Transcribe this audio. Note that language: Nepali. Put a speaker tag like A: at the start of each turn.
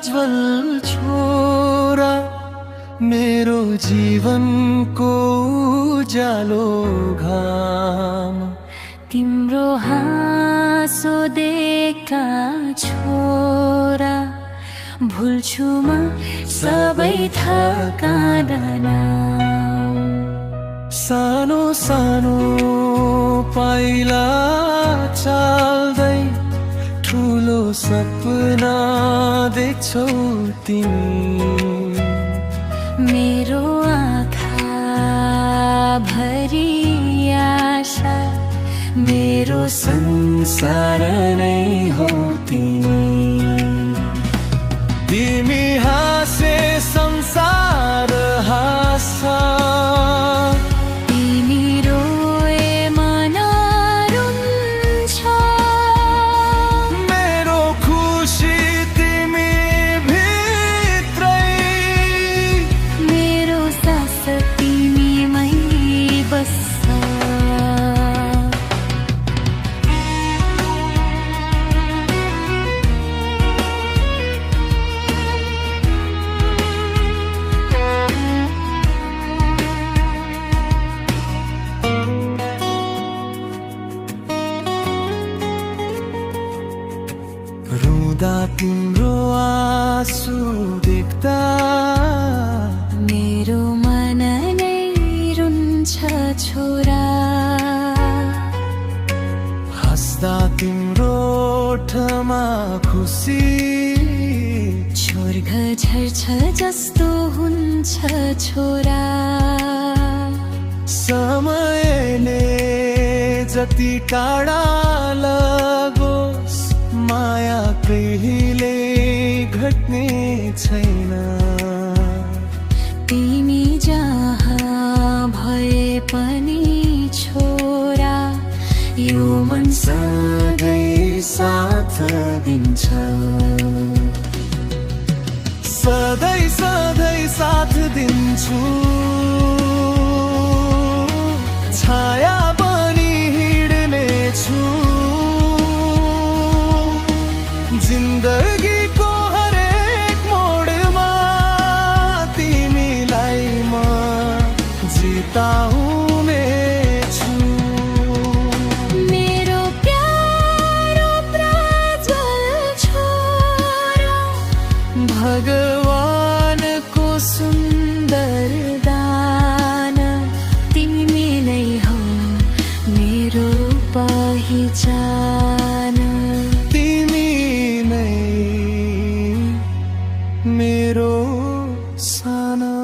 A: प्रज्वल छोरा, मेरो जीवनको उज्यालो घाम।
B: तिम्रो हाँसो देख्दा छोरा, भुल्छु म सबै थकाना।
A: सानो सानो पाइला चाल्दै ठुलो सपना देख्छौ तिमी।
B: मेरो आँखा भरि आशा, मेरो
A: संसार नै हो तिमी। तिमी हाँसे संसार हाँस्छ,
B: तिमी रोए मन रुन्छ।
A: मेरो खुसी तिमी भित्रै,
B: मेरो सास तिमीमै बस्छ।
A: रुँदा तिम्रो आँसु देख्दा
B: मेरो मन नै रुन्छ छोरा।
A: हाँस्दा तिम्रो ओठमा खुसी,
B: स्वर्ग झर्छ जस्तो हुन्छ छोरा।
A: समयले जति टाढा लगोस्, माया कहिले घट्ने छैन।
B: तिमी जहाँ भए पनि छोरा, यो मन
A: सधैँ साथ दिन्छ। सधैँ सधैँ साथ दिन्छु, छाया बनी हिँड्नेछु। जिन्दगीको हरेक मोडमा तिमीलाई म जिताउनेछु।
B: मेरो प्यारो प्रज्वल छोरा,
A: भगवानको सुन्दर दान।
B: तिमी नै हौ मेरो पहिचान।
A: तिमी नै मेरो साना।